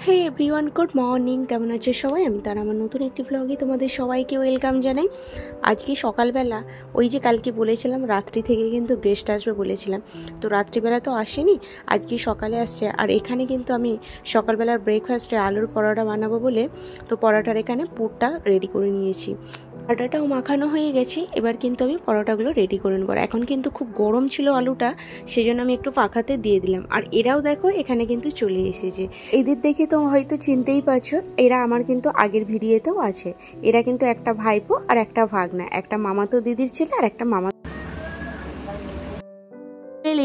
হে everyone, good morning. কেমন আছে সবাই? আমি তার আমার নতুন একটি ব্লগে তোমাদের সবাইকে ওয়েলকাম জানাই। আজকে সকালবেলা ওই যে কালকে বলেছিলাম রাত্রি থেকে কিন্তু গেস্ট আসবে বলেছিলাম, তো রাত্রিবেলা তো আসেনি, আজকে সকালে আসছে। আর এখানে কিন্তু আমি সকালবেলার ব্রেকফাস্টে আলুর পরোটা বানাবো বলে তো পরোটার এখানে পুরটা রেডি করে নিয়েছি। পরোটাটাও মাখানো হয়ে গেছে, এবার কিন্তু আমি পরোটাগুলো রেডি করে নেবো। এখন কিন্তু খুব গরম ছিল আলুটা, সেজন্য আমি একটু পাখাতে দিয়ে দিলাম। আর এরাও দেখো এখানে কিন্তু চলে এসেছে। এদের দেখে তো হয়তো চিনতেই পারছো, এরা আমার কিন্তু আগের ভিডিওতেও আছে। এরা কিন্তু একটা ভাইপো আর একটা ভাগনা, একটা মামাতো দিদির ছেলে আর একটা মামা।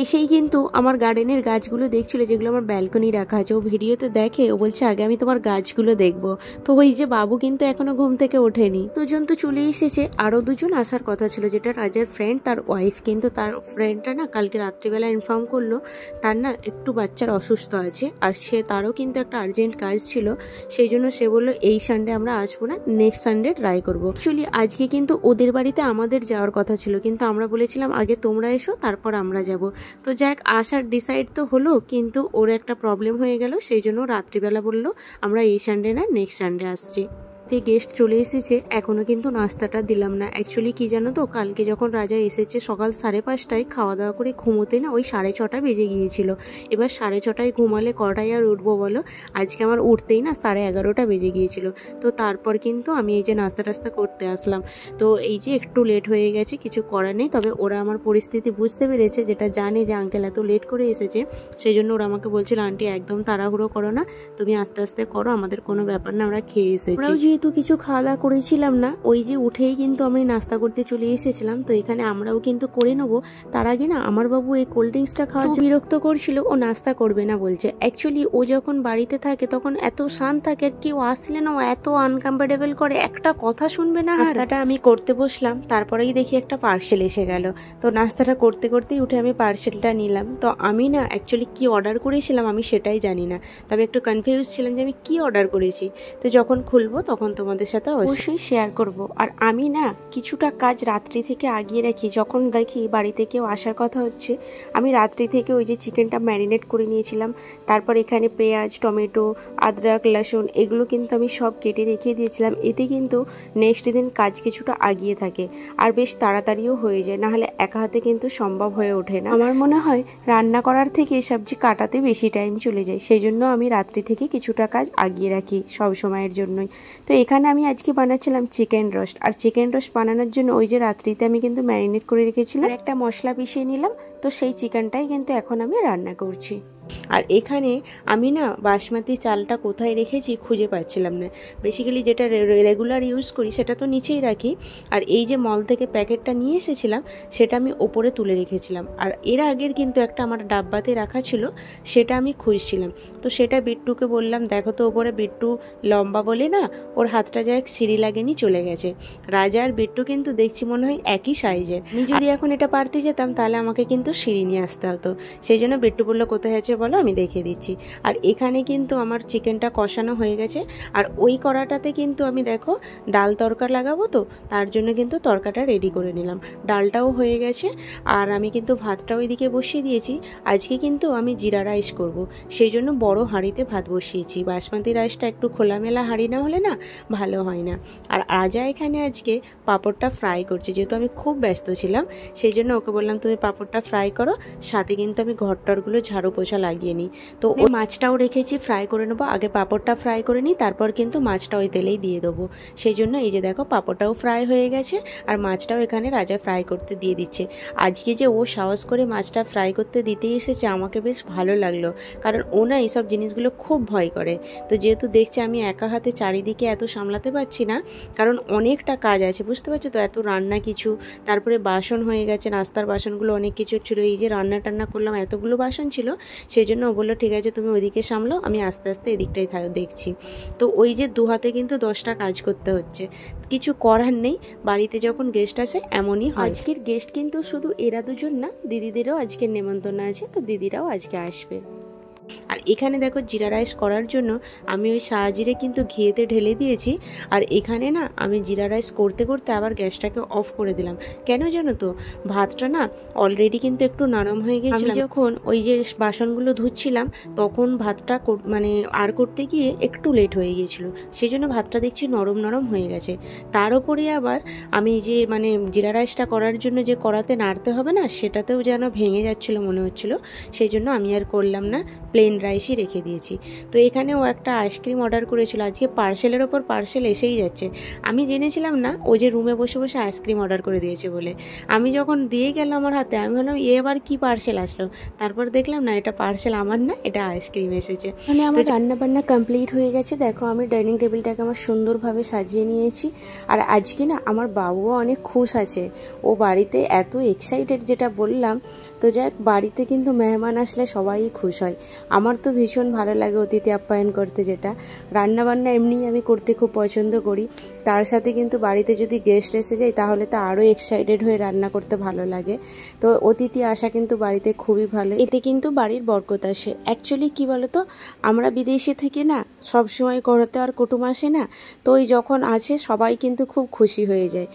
এসেই কিন্তু আমার গার্ডেনের গাছগুলো দেখছিল, যেগুলো আমার ব্যালকনি রাখা আছে। ও ভিডিওতে দেখে, ও বলছে আগে আমি তোমার গাছগুলো দেখবো। তো ওই যে বাবু কিন্তু এখনো ঘুম থেকে ওঠেনি। দুজন তো চলে এসেছে, আরো দুজন আসার কথা ছিল, যেটা রাজার ফ্রেন্ড, তার ওয়াইফ। কিন্তু তার ফ্রেন্ডটা না কালকে রাত্রিবেলা ইনফর্ম করলো তার না একটু বাচ্চার অসুস্থ আছে, আর তারও কিন্তু একটা আর্জেন্ট কাজ ছিল। সেই জন্য সে বললো এই সানডে আমরা আসবো না, নেক্সট সানডে ট্রাই করবো। অ্যাকচুয়ালি আজকে কিন্তু ওদের বাড়িতে আমাদের যাওয়ার কথা ছিল, কিন্তু আমরা বলেছিলাম আগে তোমরা এসো তারপর আমরা যাব। তো যাক, আসার ডিসাইড তো হলো, কিন্তু ওর একটা প্রবলেম হয়ে গেল, সেই জন্য রাত্রিবেলা বললো আমরা এই সানডে না নেক্সট সানডে আসছি। গেস্ট চলে এসেছে, এখনো কিন্তু নাস্তাটা দিলাম না। অ্যাকচুয়ালি কি জানো তো, কালকে যখন রাজা এসেছে সকাল 5:30টায় খাওয়া দাওয়া করে ঘুমোতে না ওই 6:30 বেজে গিয়েছিল। এবার 6:30টায় ঘুমালে কটায় আর উঠবো বলো? আজকে আমার উঠতেই না 11:30টা বেজে গিয়েছিল। তো তারপর কিন্তু আমি এই যে নাস্তা টাস্তা করতে আসলাম। তো এই যে একটু লেট হয়ে গেছে, কিছু করার নেই। তবে ওরা আমার পরিস্থিতি বুঝতে পেরেছে, যেটা জানে যে আঙ্কেল এত লেট করে এসেছে, সেই জন্য ওরা আমাকে বলছিল আন্টি একদম তাড়াহুড়ো করো না, তুমি আস্তে আস্তে করো, আমাদের কোনো ব্যাপার না, আমরা খেয়ে এসেছি। যেহেতু কিছু খাওয়া দাওয়া করেছিলাম না, ওই যে উঠেই কিন্তু আমি নাস্তা করতে চলে এসেছিলাম। তো এখানে আমরাও কিন্তু করে নেবো। তার আগে না আমার বাবু এই কোল্ড ড্রিঙ্কসটা খাওয়ার জন্য বিরক্ত করছিল, ও নাস্তা করবে না বলছে। অ্যাকচুয়ালি ও যখন বাড়িতে থাকে তখন এত শান্ত থাকে, আর কেউ আসলে না ও এত আনকমফোর্টেবল করে, একটা কথা শুনবে না। নাস্তাটা আমি করতে বসলাম, তারপরেই দেখি একটা পার্সেল এসে গেল। তো নাস্তাটা করতে করতেই উঠে আমি পার্সেলটা নিলাম। তো আমি না অ্যাকচুয়ালি কি অর্ডার করেছিলাম আমি সেটাই জানি না, তবে একটু কনফিউজ ছিলাম যে আমি কি অর্ডার করেছি। তো যখন খুলবো তখন তোমাদের সাথে অবশ্যই শেয়ার করব। আর আমি না কিছুটা কাজ রাত্রি থেকে আগিয়ে রাখি, যখন দেখি বাড়িতে কেউ আসার কথা হচ্ছে। আমি রাত্রি থেকে ওই যে চিকেনটা ম্যারিনেট করে নিয়েছিলাম, তারপর এখানে পেঁয়াজ, টমেটো, আদরক, লসুন এগুলো কিন্তু আমি সব কেটে রেখে দিয়েছিলাম। এতে কিন্তু নেক্সট দিন কাজ কিছুটা আগিয়ে থাকে, আর বেশ তাড়াতাড়িও হয়ে যায়, নাহলে একা হাতে কিন্তু সম্ভব হয়ে ওঠে না। আমার মনে হয় রান্না করার থেকে সবজি কাটাতে বেশি টাইম চলে যায়, সেই জন্য আমি রাত্রি থেকে কিছুটা কাজ আগিয়ে রাখি সব সময়ের জন্যই। তো এখানে আমি আজকে বানাচ্ছিলাম চিকেন রোস্ট, আর চিকেন রোস্ট বানানোর জন্য ওই যে রাত্রিতে আমি কিন্তু ম্যারিনেট করে রেখেছিলাম, একটা মশলা পিষিয়ে নিলাম। তো সেই চিকেনটাই কিন্তু এখন আমি রান্না করছি। আর এখানে আমি না বাসমতি চালটা কোথায় রেখেছি খুঁজে পাচ্ছিলাম না। বেসিক্যালি যেটা রেগুলার ইউজ করি সেটা তো নিচেই রাখি, আর এই যে মল থেকে প্যাকেটটা নিয়ে এসেছিলাম সেটা আমি ওপরে তুলে রেখেছিলাম। আর এর আগের কিন্তু একটা আমার ডাব্বাতে রাখা ছিল, সেটা আমি খুঁজছিলাম। তো সেটা বিট্টুকে বললাম দেখো তো ওপরে, বিট্টু লম্বা বলে না ওর হাতটা যায় সিঁড়ি লাগেনি চলে গেছে। রাজা আর বিট্টু কিন্তু দেখছি মনে হয় একই সাইজের। আমি যদি এখন এটা পারতে যেতাম তাহলে আমাকে কিন্তু সিঁড়ি নিয়ে আসতে হতো। সেই জন্য বিট্টু বললো কোথায় আছে বলো, আমি দেখিয়ে দিচ্ছি। আর এখানে কিন্তু আমার চিকেনটা কষানো হয়ে গেছে, আর ওই কড়াটাতে কিন্তু আমি দেখো ডাল তরকা লাগাবো, তো তার জন্য কিন্তু তরকাটা রেডি করে নিলাম। ডালটাও হয়ে গেছে, আর আমি কিন্তু ভাতটাও ওইদিকে বসিয়ে দিয়েছি। আজকে কিন্তু আমি জিরা রাইস করব, সেই জন্য বড় হাঁড়িতে ভাত বসিয়েছি। বাসমতি রাইসটা একটু খোলামেলা হাঁড়ি না হলে না ভালো হয় না। আর রাজা এখানে আজকে পাঁপড়টা ফ্রাই করছে, যেহেতু আমি খুব ব্যস্ত ছিলাম সেই জন্য ওকে বললাম তুমি পাঁপড়টা ফ্রাই করো, সাথে কিন্তু আমি ঘরটরগুলো ঝাড়ু পোছা লাগিয়ে নিই। তো ওই মাছটাও রেখেছি ফ্রাই করে নেবো, আগে পাঁপড়টা ফ্রাই করে নিই, তারপর কিন্তু মাছটা ওই তেলেই দিয়ে দেবো। সেই জন্য এই যে দেখো পাঁপড়টাও ফ্রাই হয়ে গেছে, আর মাছটাও এখানে রাজা ফ্রাই করতে দিয়ে দিচ্ছে। আজকে যে ও সাহস করে মাছটা ফ্রাই করতে দিতে এসেছে আমাকে বেশ ভালো লাগলো, কারণ ও না এইসব জিনিসগুলো খুব ভয় করে। তো যেহেতু দেখছে আমি একা হাতে চারিদিকে এত সামলাতে পারছি না, কারণ অনেকটা কাজ আছে বুঝতে পারছো তো, এত রান্না কিছু, তারপরে বাসন হয়ে গেছে, নাস্তার বাসনগুলো অনেক কিছু ছিল, এই যে রান্না টান্না করলাম এতগুলো বাসন ছিল। সেই জন্য ও বললো ঠিক আছে তুমি ওইদিকে সামলাও, আমি আস্তে আস্তে এদিকটাই দেখছি। তো ওই যে দু হাতে কিন্তু 10টা কাজ করতে হচ্ছে, কিছু করার নেই, বাড়িতে যখন গেস্ট আসে এমনই হয়। আজকের গেস্ট কিন্তু শুধু এরা দুজন না, দিদিদেরও আজকের নেমন্তন্ন আছে, তো দিদিরাও আজকে আসবে। আর এখানে দেখো জিরা রাইস করার জন্য আমি ওই সাহাজিরে কিন্তু ঘিয়েতে ঢেলে দিয়েছি। আর এখানে না আমি জিরা রাইস করতে করতে আবার গ্যাসটাকে অফ করে দিলাম। কেন জানো তো, ভাতটা না অলরেডি কিন্তু একটু নরম হয়ে গেছিল। আমি যখন ওই যে বাসনগুলো ধুচ্ছিলাম তখন ভাতটা মানে আর করতে গিয়ে একটু লেট হয়ে গিয়েছিল, সেই জন্য ভাতটা দেখছি নরম নরম হয়ে গেছে। তার উপরে আবার আমি যে মানে জিরা রাইসটা করার জন্য যে কড়াতে নাড়তে হবে না, সেটাতেও যেন ভেঙে যাচ্ছিল মনে হচ্ছিল, সেই জন্য আমি আর করলাম না, প্লেন রাইসই রেখে দিয়েছি। তো এখানেও একটা আইসক্রিম অর্ডার করেছিল, আজকে পার্সেলের ওপর পার্সেল এসেই যাচ্ছে। আমি জেনেছিলাম না ও যে রুমে বসে বসে আইসক্রিম অর্ডার করে দিয়েছে বলে। আমি যখন দিয়ে গেল আমার হাতে, আমি ভাবলাম এ আবার কি পার্সেল আসলো, তারপর দেখলাম না এটা পার্সেল আমার না, এটা আইসক্রিম এসেছে। মানে আমার রান্না বান্না কমপ্লিট হয়ে গেছে। দেখো আমি ডাইনিং টেবিলটাকে আমার সুন্দরভাবে সাজিয়ে নিয়েছি। আর আজকে না আমার বাবুও অনেক খুশ আছে, ও বাড়িতে এত এক্সাইটেড যেটা বললাম। তো যাক, বাড়িতে কিন্তু মেহমান আসলে সবাই খুশ হয়। আমার তো ভীষণ ভালো লাগে অতিথি আপ্যায়ন করতে, যেটা রান্নাবান্না এমনি আমি করতে খুব পছন্দ করি, তার সাথে কিন্তু বাড়িতে যদি গেস্ট এসে যায় তাহলে তো আরও এক্সাইটেড হয়ে রান্না করতে ভালো লাগে। তো অতিথি আসা কিন্তু বাড়িতে খুবই ভালো, এতে কিন্তু বাড়ির বরকত আসে। অ্যাকচুয়ালি কি বলতো, আমরা বিদেশে থেকে না সবসময় করতে আর কুটুম আসে না, তো ওই যখন আসে সবাই কিন্তু খুব খুশি হয়ে যায়,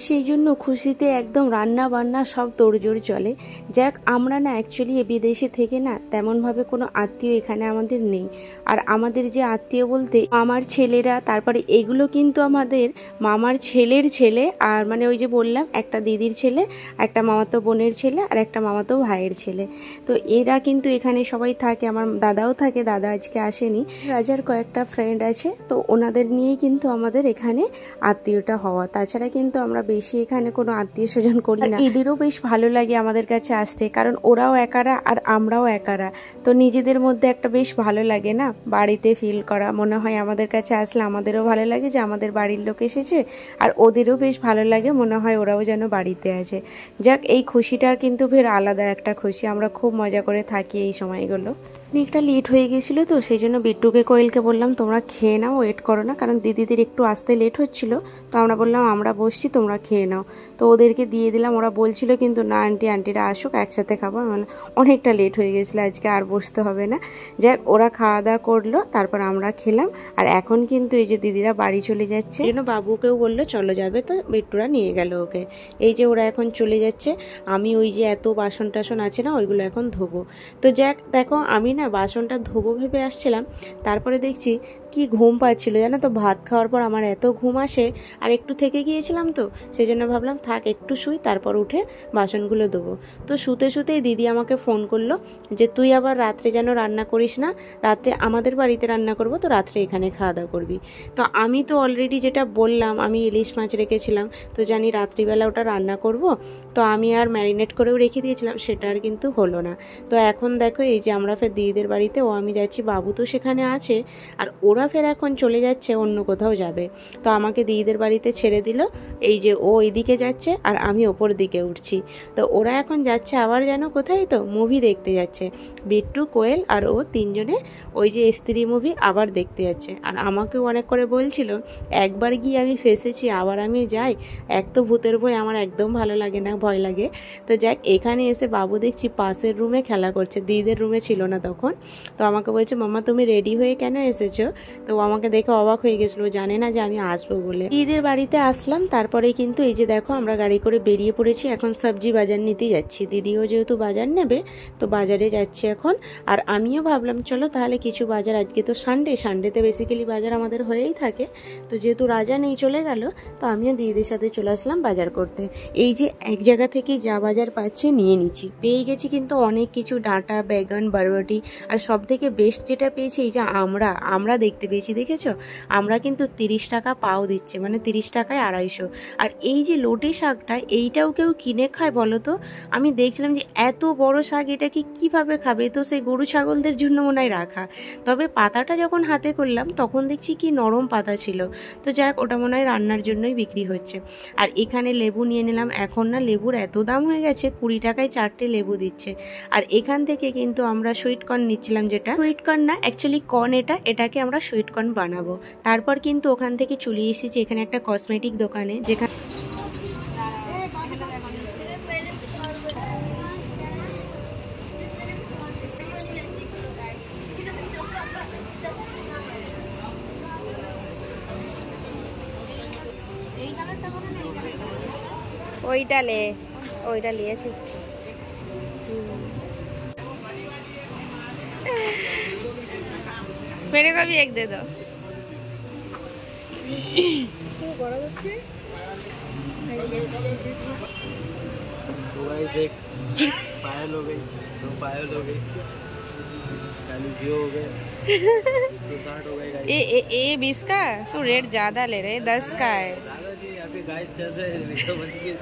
সেই জন্য খুশিতে একদম রান্না বান্না সব তোড়জোড় চলে। যাক, আমরা না অ্যাকচুয়ালি বিদেশে থেকে না তেমনভাবে কোনো আত্মীয় এখানে আমাদের নেই। আর আমাদের যে আত্মীয় বলতে মামার ছেলেরা, তারপরে এগুলো কিন্তু আমাদের মামার ছেলের ছেলে, আর মানে ওই যে বললাম একটা দিদির ছেলে, একটা মামাতো বোনের ছেলে, আর একটা মামাতো ভাইয়ের ছেলে। তো এরা কিন্তু এখানে সবাই থাকে, আমার দাদাও থাকে, দাদা আজকে আসেনি। রাজার কয়েকটা ফ্রেন্ড আছে, তো ওনাদের নিয়েই কিন্তু আমাদের এখানে আত্মীয়টা হওয়া। তাছাড়া কিন্তু আমরা বেশি এখানে কোনো আত্মীয় স্বজন করি না। এদেরও বেশ ভালো লাগে আমাদের কাছে আসতে, কারণ ওরাও একারা আর আমরাও একারা, তো নিজেদের মধ্যে একটা বেশ ভালো লাগে না বাড়িতে ফিল করা। মনে হয় আমাদের কাছে আসলে আমাদেরও ভালো লাগে যে আমাদের বাড়ির লোক এসেছে, আর ওদেরও বেশ ভালো লাগে, মনে হয় ওরাও যেন বাড়িতে আছে। যাক, এই খুশিটার কিন্তু ফের আলাদা একটা খুশি, আমরা খুব মজা করে থাকি এই সময়গুলো। অনেকটা লেট হয়ে গেছিলো, তো সেই জন্য বিট্টুকে কোয়েলকে বললাম তোমরা খেয়ে নাও, ওয়েট করো না, কারণ দিদিদের একটু আসতে লেট হচ্ছিল। তো আমরা বললাম আমরা বসছি, তোমরা খেয়ে নাও। তো ওদেরকে দিয়ে দিলাম। ওরা বলছিল কিন্তু না আন্টিরা আসুক একসাথে খাবো। মানে অনেকটা লেট হয়ে গেছিলো, আজকে আর বসতে হবে না। যাক, ওরা খাওয়া দাওয়া করলো, তারপর আমরা খেলাম। আর এখন কিন্তু এই যে দিদিরা বাড়ি চলে যাচ্ছে, এই জন্য বাবুকেও বললো চলো যাবে, তো বিট্টুরা নিয়ে গেল ওকে। এই যে ওরা এখন চলে যাচ্ছে, আমি ওই যে এত বাসন টাসন আছে না, ওইগুলো এখন ধোবো। তো যাক, দেখো আমি না বাসনটা ধোবো ভেবে আসছিলাম, তারপরে দেখছি কি ঘুম পাচ্ছিল জানো তো। ভাত খাওয়ার পর আমার এত ঘুম আসে, আর একটু থেকে গিয়েছিলাম তো, সেই জন্য ভাবলাম থাক একটু শুই, তারপর উঠে বাসনগুলো ধোবো। তো শুতে শুতেই দিদি আমাকে ফোন করলো যে তুই আবার রাত্রে যেন রান্না করিস না, রাত্রে আমাদের বাড়িতে রান্না করবো, তো রাত্রে এখানে খাওয়া দাওয়া করবি। তো আমি তো অলরেডি যেটা বললাম, আমি ইলিশ মাছ রেখেছিলাম, তো জানি রাত্রিবেলা ওটা রান্না করব, তো আমি আর ম্যারিনেট করেও রেখে দিয়েছিলাম, সেটা আর কিন্তু হলো না। তো এখন দেখো এই যে আমরা ফের দিদিদের বাড়িতে, ও আমি যাচ্ছি, বাবু তো সেখানে আছে, আর ওরা ফের এখন চলে যাচ্ছে অন্য কোথাও যাবে। তো আমাকে দিদিদের বাড়িতে ছেড়ে দিল, এই যে ও এইদিকে যাচ্ছে আর আমি ওপর দিকে উঠছি। তো ওরা এখন যাচ্ছে আবার যেন কোথায়, তো মুভি দেখতে যাচ্ছে, বিট্টু, কোয়েল আর ও তিনজনে ওই যে স্ত্রী মুভি আবার দেখতে যাচ্ছে। আর আমাকেও অনেক করে বলছিল একবার গিয়ে আমি ফেসেছি, আবার আমি যাই, এক তো ভূতের ভয় আমার একদম ভালো লাগে না, ভয় লাগে। তো যাক, এখানে এসে বাবু দেখছি পাশের রুমে খেলা করছে, দিদিদের রুমে ছিল না তখন। তো আমাকে বলছে মাম্মা তুমি রেডি হয়ে কেন এসেছো। তো আমাকে দেখে অবাক হয়ে গেছিলো, জানে না যে আমি আসবো বলে। দিদিদের বাড়িতে আসলাম, তারপরে কিন্তু এই যে দেখো আমরা গাড়ি করে বেরিয়ে পড়েছি, এখন সবজি বাজার নিতে যাচ্ছি। দিদিও যেহেতু বাজার নেবে, তো বাজারে যাচ্ছি এখন। আর আমিও ভাবলাম চলো তাহলে কিছু বাজার, আজকে তো সানডেতে বেসিক্যালি বাজার আমাদের হয়েই থাকে, তো যেহেতু রাজা নেই চলে গেল, তো আমিও দিদিদের সাথে চলে আসলাম বাজার করতে। এই যে এক জায়গা থেকে যা বাজার পাচ্ছে নিয়ে নিচ্ছি, পেয়ে গেছি কিন্তু অনেক কিছু, ডাঁটা, বেগুন, বরবটি, আর সব থেকে বেস্ট যেটা পেয়েছি এই যে আমরা দেখতে পেয়েছি, দেখেছো আমরা কিন্তু 30 টাকা পাও দিচ্ছে, মানে 30 টাকায় 250। আর এই যে লোটে শাকটা, এইটাও কেউ কিনে খায় বলো তো। আমি দেখছিলাম যে এত বড় শাক, এটা কিভাবে খাবে, তো সেই গরু ছাগলদের জন্য মনে হয় রাখা। তবে পাতাটা যখন হাতে করলাম তখন দেখছি কি নরম পাতা ছিল, তো যাক ওটা মনে হয় রান্নার জন্যই বিক্রি হচ্ছে। আর এখানে লেবু নিয়ে নিলাম, এখন না লেবুর এত দাম হয়ে গেছে, 20 টাকায় 4টে লেবু দিচ্ছে। আর এখান থেকে কিন্তু আমরা সুইট কর্ন নিচ্ছিলাম, যেটা সুইট কর্ন না অ্যাকচুয়ালি কর্ন, এটাকে আমরা সুইট কর্ন বানাবো। তারপর কিন্তু ওখান থেকে চলে এসেছি এখানে একটা কসমেটিক দোকানে, যেখানে ওইটা ले ওইটা লিয়েছিস मेरे को भी एक दे दो तो गाइस एक पायल हो गई, 2 पायल हो गई, 40 हो गए, 160 हो गए गाइस। ये 20 का तुम रेट ज्यादा ले रहे 10 का है दादाजी यहाँ पे गाइस चल रहे हैं तो बन गए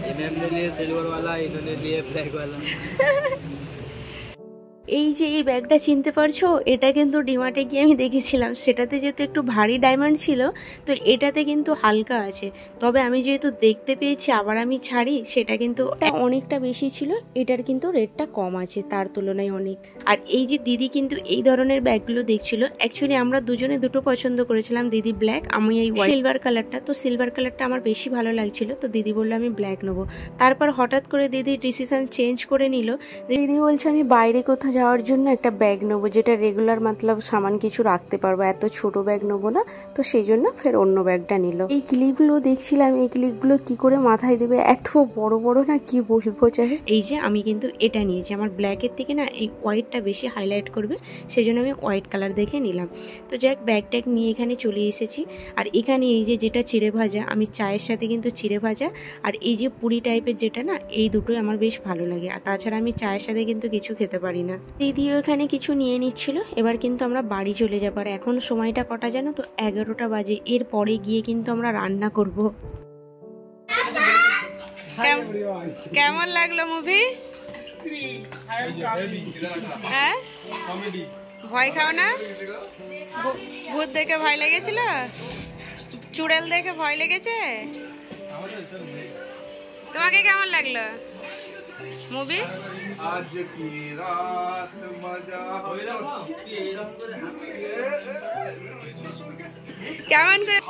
ये मैम ने लिए सिल्वर वाला, इन्होंने लिए ब्लैक वाला। এই যে এই ব্যাগটা চিনতে পারছো, এটা কিন্তু ডিমার্টে গিয়ে আমি দেখেছিলাম। সেটাতে যেহেতু একটু ভারী ডায়মন্ড ছিল, তো এটাতে কিন্তু হালকা আছে। তবে আমি যেহেতু দেখতে পেয়েছি আবার আমি ছাড়ি, সেটা কিন্তু অনেকটা বেশি ছিল। এটার কিন্তু রেটটা কম আছে তার তুলনায় অনেক। আর এই যে দিদি কিন্তু এই ধরনের ব্যাগগুলো দেখছিল। অ্যাকচুয়ালি আমরা দুজনে দুটো পছন্দ করেছিলাম, দিদি ব্ল্যাক, আমি এই সিলভার কালারটা। তো সিলভার কালারটা আমার বেশি ভালো লাগছিল, তো দিদি বললো আমি ব্ল্যাক নেবো। তারপর হঠাৎ করে দিদি ডিসিশন চেঞ্জ করে নিল। দিদি বলছে আমি বাইরে কোথাও যাওয়ার জন্য একটা ব্যাগ নেবো, যেটা রেগুলার মতলব সামান কিছু রাখতে পারবো, এত ছোট ব্যাগ নেবো না। তো সেই জন্য ফের অন্য ব্যাগটা নিল। এই ক্লিপগুলো দেখছিলাম, এই ক্লিপগুলো কি করে মাথায় দেবে, এত বড় বড় না, কি বলবো। চাই এই যে আমি কিন্তু এটা নিয়েছি, আমার ব্ল্যাকের থেকে না এই হোয়াইটটা বেশি হাইলাইট করবে, সেই জন্য আমি হোয়াইট কালার দেখে নিলাম। তো যাক ব্যাগ ট্যাগ নিয়ে এখানে চলে এসেছি। আর এখানে এই যে যেটা চিড়ে ভাজা, আমি চায়ের সাথে কিন্তু চিড়ে ভাজা আর এই যে পুরি টাইপের যেটা না, এই দুটোই আমার বেশ ভালো লাগে। আর তাছাড়া আমি চায়ের সাথে কিন্তু কিছু খেতে পারি না। দিদিও এখানে কিছু নিয়ে নিচ্ছিল। এবার কিন্তু আমরা বাড়ি চলে যাবো। আর এখন সময়টা কটা জানো তো, 11টা বাজে। এর পরে গিয়ে কিন্তু আমরা রান্না করব। কেমন লাগলো মুভি? হ্যাঁ, ভয় খাও না? ভূত দেখে ভয় লেগেছিল? চুড়েল দেখে ভয় লেগেছে? তোমাকে কেমন লাগলো মুভি? आज की रात मजा কেমন করে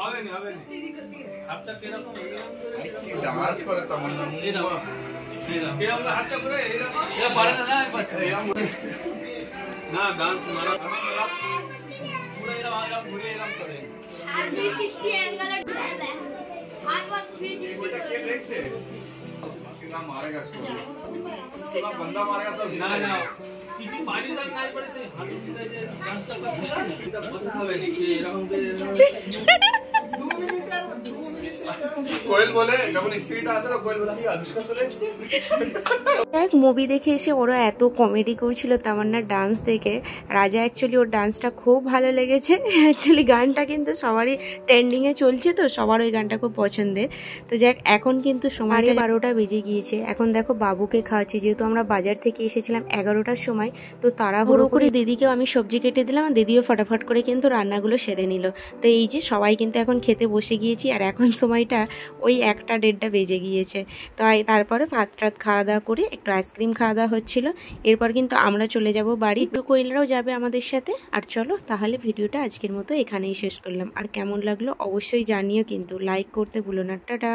डांस করে তমন্না এরকম হাতটা করে এরা পারে না না ডান্স মারা পুরো এরা ঘুরে এরকম করে 360 অ্যাঙ্গেল হাত বাস 360 করে দেখছে कितना मारेगा इसको थोड़ा बंदा मारेगा सब ना ना किसी पानी तक नहीं पड़े से हाथ से डांस का बस হবে नीचे এরকম করে 2 মিনিট কোয়েল বলে যখন স্ত্রীটা আসে না, কোয়েল বলে কি আবিষ্কার চলে এসেছে। এক মুভি দেখে এসে ওরা এত কমেডি করছিল তামান্নার ডান্স দেখে। রাজা অ্যাকচুয়ালি ওর ডান্সটা খুব ভালো লেগেছে। অ্যাকচুয়ালি গানটা কিন্তু সবারই ট্রেন্ডিংয়ে চলছে, তো সবার ওই গানটা খুব পছন্দের। তো যাক এখন কিন্তু সময় 12টা বেজে গিয়েছে। এখন দেখো বাবুকে খাওয়াচ্ছি, যেহেতু আমরা বাজার থেকে এসেছিলাম 11টার সময়। তো তাড়াহুড়ো করে দিদিকেও আমি সবজি কেটে দিলাম, দিদিও ফটাফট করে কিন্তু রান্নাগুলো সেরে নিল। তো এই যে সবাই কিন্তু এখন খেতে বসে গিয়েছি। আর এখন সময়টা ওই 1টা 1:30 বেজে গিয়েছে। তো তারপরে ভাত টাত খাওয়া দাওয়া করে একটু আইসক্রিম খাওয়া দাওয়া হচ্ছিল। এরপর কিন্তু আমরা চলে যাব বাড়ি, একটু কোয়েলরাও যাবে আমাদের সাথে। আর চলো তাহলে ভিডিওটা আজকের মতো এখানেই শেষ করলাম। আর কেমন লাগলো অবশ্যই জানিও, কিন্তু লাইক করতে ভুলো না। টাটা।